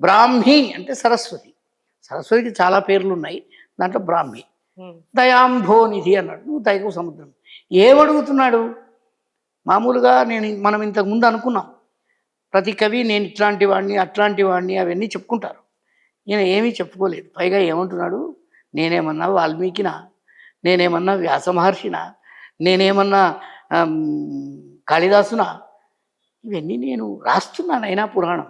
బ్రాహ్మి అంటే సరస్వతి. సరస్వతికి చాలా పేర్లు ఉన్నాయి, దాంట్లో బ్రాహ్మి. దయాంభోనిధి అన్నాడు, నువ్వు దయకు సముద్రం. ఏమడుగుతున్నాడు? మామూలుగా మనం ఇంతకు ముందు అనుకున్నాం, ప్రతి కవి నేను ఇట్లాంటి వాడిని అట్లాంటి వాడిని అవన్నీ చెప్పుకుంటారు. ఈయన ఏమీ చెప్పుకోలేదు. పైగా ఏమంటున్నాడు, నేనేమన్నా వాల్మీకినా, నేనేమన్నా వ్యాస మహర్షినా, నేనేమన్నా కాళిదాసునా? ఇవన్నీ నేను రాస్తున్నానైనా పురాణం,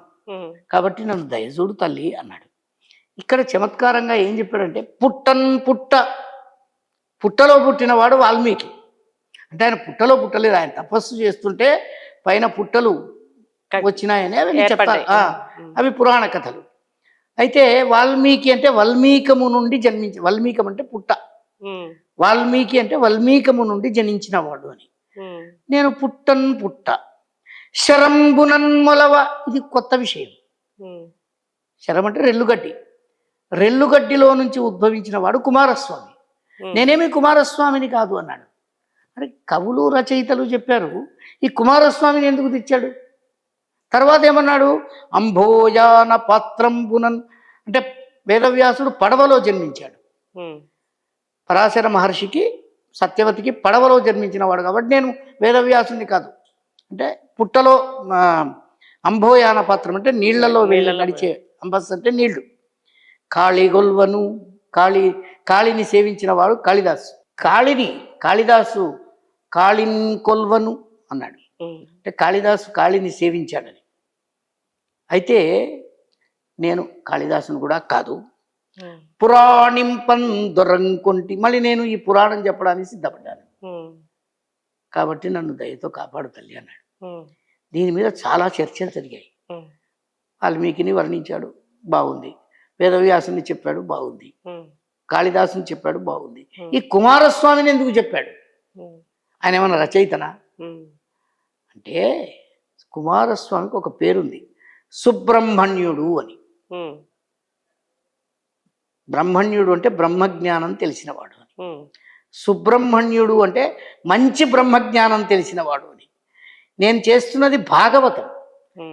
కాబట్టి నన్ను దయచూడు తల్లి అన్నాడు. ఇక్కడ చమత్కారంగా ఏం చెప్పాడంటే, పుట్టలో పుట్టినవాడు వాల్మీకి. అంటే ఆయన పుట్టలో పుట్టలేదు, ఆయన తపస్సు చేస్తుంటే పైన పుట్టలు వచ్చినాయని అవన్నీ చెప్తారు. అవి పురాణ కథలు. అయితే వాల్మీకి అంటే వల్మీకము నుండి వల్మీకం అంటే పుట్ట, వాల్మీకి అంటే వల్మీకము నుండి జనించిన వాడు అని. నేను పుట్ట శరంబునన్మొలవ, ఇది కొత్త విషయం. శరం అంటే రెల్లుగడ్డి, రెల్లుగడ్డిలో నుంచి ఉద్భవించిన వాడు కుమారస్వామి. నేనేమి కుమారస్వామిని కాదు అన్నాడు. అరే, కవులు రచయితలు చెప్పారు, ఈ కుమారస్వామిని ఎందుకు తెచ్చాడు? తర్వాత ఏమన్నాడు, అంభోయాన పాత్రంబునన్ అంటే వేదవ్యాసుడు పడవలో జన్మించాడు. పరాశర మహర్షికి సత్యవతికి పడవలో జన్మించిన వాడు కాబట్టి నేను వేదవ్యాసుని కాదు. అంటే పుట్టలో అంభోయాన పాత్రం అంటే నీళ్లలో నడిచే, అంబస్ అంటే నీళ్లు. కాళిగొల్వను, కాళిని సేవించిన వాడు కాళిదాసు. కాళిదాసు కాళిన్ కొల్వను అన్నాడు, అంటే కాళిదాసు కాళిని సేవించాడని. అయితే నేను కాళిదాసును కూడా కాదు, పురాణింపన్ దొరంకొంటి, మళ్ళీ నేను ఈ పురాణం చెప్పడానికి సిద్ధపడ్డాను, కాబట్టి నన్ను దయతో కాపాడు తల్లి అన్నాడు. దీని మీద చాలా చర్చలు జరిగాయి. వాల్మీకిని వర్ణించాడు, బాగుంది. వేదవ్యాసుని చెప్పాడు, బాగుంది. కాళిదాసుని చెప్పాడు, బాగుంది. ఈ కుమారస్వామిని ఎందుకు చెప్పాడు? ఆయన ఏమన్నా రచయితనా అంటే, కుమారస్వామికి ఒక పేరుంది, సుబ్రహ్మణ్యుడు అని. బ్రహ్మణ్యుడు అంటే బ్రహ్మజ్ఞానం తెలిసినవాడు అని. సుబ్రహ్మణ్యుడు అంటే మంచి బ్రహ్మజ్ఞానం తెలిసినవాడు అని. నేను చేస్తున్నది భాగవతం,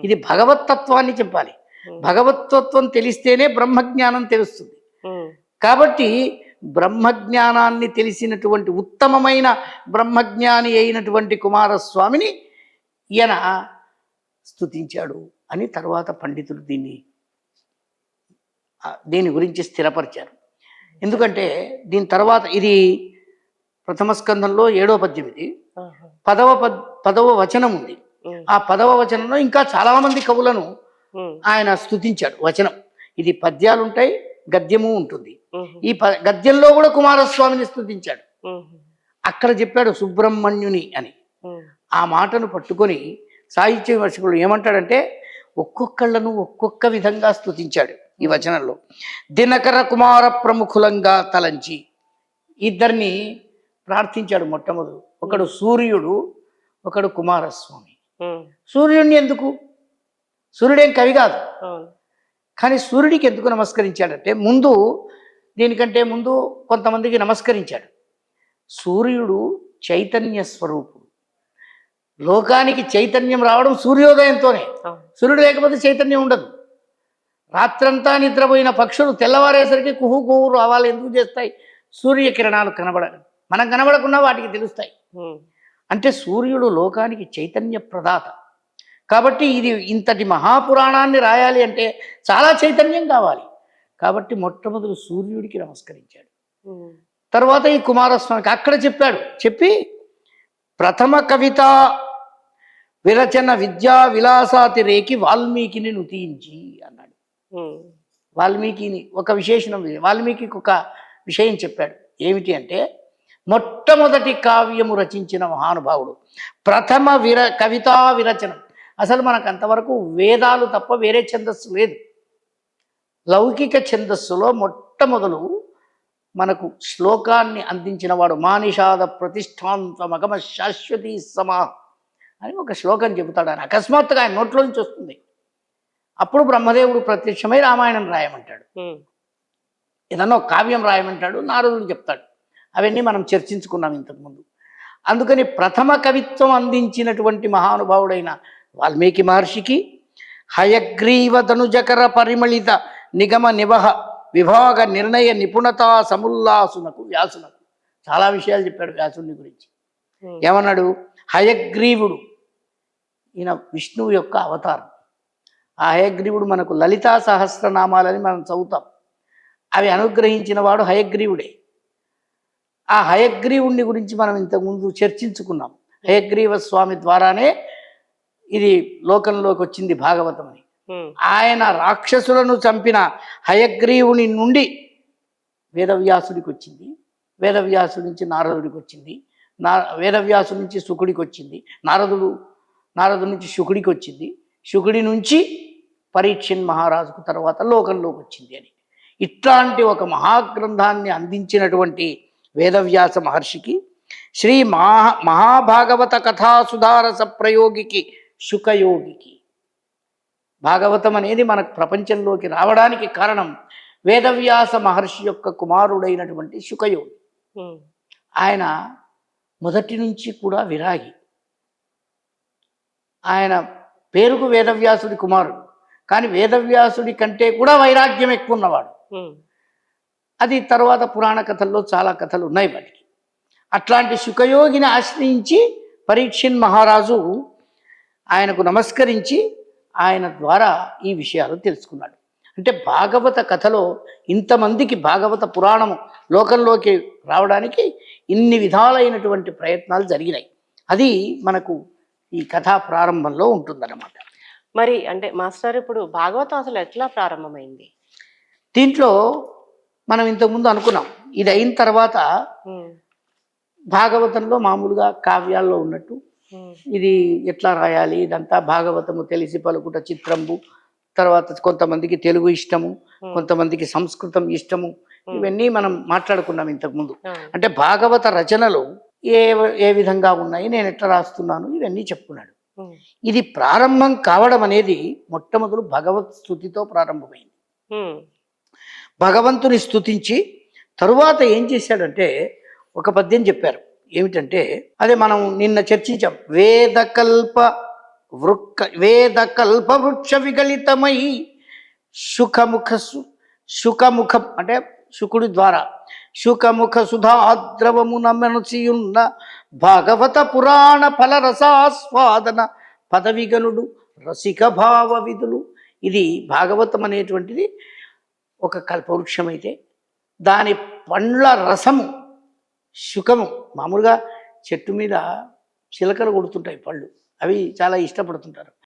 ఇది భగవత్తత్వాన్ని చెప్పాలి. భగవతత్వం తెలిస్తేనే బ్రహ్మజ్ఞానం తెలుస్తుంది. కాబట్టి బ్రహ్మజ్ఞానాన్ని తెలిసినటువంటి ఉత్తమమైన బ్రహ్మజ్ఞాని అయినటువంటి కుమారస్వామిని ఈయన స్తుతించాడు అని తర్వాత పండితులు దీని గురించి స్థిరపరిచారు. ఎందుకంటే దీని తర్వాత ఇది ప్రథమ స్కంధంలో 7వ పద్యం, ఇది 10వ వచనం ఉంది. ఆ 10వ వచనంలో ఇంకా చాలా మంది కవులను ఆయన స్తుతించాడు. వచనం ఇది పద్యాలు ఉంటాయి, గద్యము ఉంటుంది. ఈ గద్యంలో కూడా కుమారస్వామిని స్తుతించాడు. అక్కడ చెప్పాడు సుబ్రహ్మణ్యుని అని. ఆ మాటను పట్టుకొని సాహిత్య విమర్శకుడు ఏమంటాడంటే, ఒక్కొక్కళ్ళను ఒక్కొక్క విధంగా స్తుతించాడు ఈ వచనంలో. దినకర కుమార ప్రముఖులంగా తలంచి ఇద్దరిని ప్రార్థించాడు. మొట్టమొదలు ఒకడు సూర్యుడు, ఒకడు కుమారస్వామి. సూర్యుడిని ఎందుకు? సూర్యుడేం కవి కాదు, కానీ సూర్యుడికి ఎందుకు నమస్కరించాడంటే, దీనికంటే ముందు కొంతమందికి నమస్కరించాడు. సూర్యుడు చైతన్య స్వరూపుడు. లోకానికి చైతన్యం రావడం సూర్యోదయంతోనే. సూర్యుడు లేకపోతే చైతన్యం ఉండదు. రాత్రంతా నిద్రపోయిన పక్షులు తెల్లవారేసరికి కుహు కుహు రావాలి ఎందుకు చేస్తాయి? సూర్యకిరణాలు మనం కనబడకుండా వాటికి తెలుస్తాయి. అంటే సూర్యుడు లోకానికి చైతన్య ప్రదాత. కాబట్టి ఇది ఇంతటి మహాపురాణాన్ని రాయాలి అంటే చాలా చైతన్యం కావాలి. కాబట్టి మొట్టమొదటి సూర్యుడికి నమస్కరించాడు. తర్వాత ఈ కుమారస్వామికి అక్కడ చెప్పి ప్రథమ కవిత విరచన విద్యా విలాసాతి రేకి వాల్మీకిని నుతించి అన్నాడు. వాల్మీకిని ఒక విశేషణం, వాల్మీకి ఒక విషయం చెప్పాడు. ఏమిటి అంటే, మొట్టమొదటి కావ్యము రచించిన మహానుభావుడు, ప్రథమ కవితా విరచనం. అసలు మనకు అంతవరకు వేదాలు తప్ప వేరే ఛందస్సు లేదు. లౌకిక ఛందస్సులో మొట్టమొదలు మనకు శ్లోకాన్ని అందించిన వాడు మానిషాద ప్రతిష్టాంతమగమ శాశ్వతీ సమా అని ఒక శ్లోకం చెబుతాడు. ఆయన అకస్మాత్తుగా ఆయన నోట్లో నుంచి వస్తుంది. అప్పుడు బ్రహ్మదేవుడు ప్రత్యక్షమై రామాయణం రాయమంటాడు, ఏదన్నా ఒక కావ్యం రాయమంటాడు, నారదుడు చెప్తాడు. అవన్నీ మనం చర్చించుకున్నాం ఇంతకుముందు. అందుకని ప్రథమ కవిత్వం అందించినటువంటి మహానుభావుడైన వాల్మీకి మహర్షికి హయగ్రీవ ధనుజకర పరిమళిత నిగమ నివహ విభాగ నిర్ణయ నిపుణతా సముల్లాసునకు వ్యాసునకు చాలా విషయాలు చెప్పాడు వ్యాసుని గురించి. ఏమన్నాడు? హయగ్రీవుడు, ఈయన విష్ణువు యొక్క అవతారం. ఆ హయగ్రీవుడు మనకు లలితా సహస్రనామాలని మనం చదువుతాం. అవి అనుగ్రహించిన వాడు హయగ్రీవుడే. ఆ హయగ్రీవుడిని గురించి మనం ఇంతకుముందు చర్చించుకున్నాం. హయగ్రీవ స్వామి ద్వారానే ఇది లోకంలోకి వచ్చింది భాగవతం అని. ఆయన రాక్షసులను చంపిన హయగ్రీవుని నుండి వేదవ్యాసుడికి వచ్చింది, వేదవ్యాసుడి నుంచి నారదుడికి వచ్చింది, వేదవ్యాసుడి నుంచి శుకుడికి వచ్చింది, నారదుడి నుంచి శుకుడికి వచ్చింది, శుకుడి నుంచి పరీక్షణ్ మహారాజుకు తర్వాత లోకంలోకి వచ్చింది అని. ఇట్లాంటి ఒక మహాగ్రంథాన్ని అందించినటువంటి వేదవ్యాస మహర్షికి శ్రీ మహాభాగవత కథాసుధారస ప్రయోగికి శుకయోగికి, భాగవతం అనేది మనకు ప్రపంచంలోకి రావడానికి కారణం వేదవ్యాస మహర్షి యొక్క కుమారుడైనటువంటి శుకయోగి. ఆయన మొదటి నుంచి కూడా విరాగి. ఆయన పేరుకు వేదవ్యాసుడి కుమారుడు, కానీ వేదవ్యాసుడి కంటే కూడా వైరాగ్యం ఎక్కువ ఉన్నవాడు. అది తర్వాత పురాణ కథల్లో చాలా కథలు ఉన్నాయి వాటికి. అట్లాంటి శుకయోగిని ఆశ్రయించి పరీక్షణ్ మహారాజు ఆయనకు నమస్కరించి ఆయన ద్వారా ఈ విషయాలు తెలుసుకున్నాడు. అంటే భాగవత కథలో ఇంతమందికి భాగవత పురాణము లోకంలోకి రావడానికి ఇన్ని విధాలైనటువంటి ప్రయత్నాలు జరిగినాయి. అది మనకు ఈ కథా ప్రారంభంలో ఉంటుందన్నమాట. మరి అంటే మాస్టర్ ఇప్పుడు భాగవతం అసలు ఎట్లా ప్రారంభమైంది? దీంట్లో మనం ఇంతకుముందు అనుకున్నాం, ఇది అయిన తర్వాత భాగవతంలో మామూలుగా కావ్యాల్లో ఉన్నట్టు ఇది ఎట్లా రాయాలి, ఇదంతా భాగవతము తెలిసి పలుకుట చిత్రంబు, తర్వాత కొంతమందికి తెలుగు ఇష్టము, కొంతమందికి సంస్కృతం ఇష్టము, ఇవన్నీ మనం మాట్లాడుకున్నాం ఇంతకుముందు. అంటే భాగవత రచనలు ఏ విధంగా ఉన్నాయి, నేను ఎట్లా రాస్తున్నాను, ఇవన్నీ చెప్పుకున్నాడు. ఇది ప్రారంభం కావడం అనేది మొట్టమొదలు భగవత్ స్తుతితో ప్రారంభమైంది. భగవంతుని స్తుతించి తరువాత ఏం చేశాడంటే ఒక పద్యం చెప్పారు. ఏమిటంటే అదే మనం నిన్న చర్చించాం. వేదకల్ప వృక్ష విగలితమై శుకముఖం అంటే శుకుడి ద్వారా శుకముఖ సుధాద్రవమున మనసియున్న భాగవత పురాణ ఫలరసాస్వాదన పదవిగనుడు రసిక భావ విధులు. ఇది భాగవతం అనేటువంటిది ఒక కల్పవృక్షమైతే దాని పండ్ల రసము శుకము. మామూలుగా చెట్టు మీద చిలకలు కొడుతుంటాయి పళ్ళు, అవి చాలా ఇష్టపడుతుంటారు.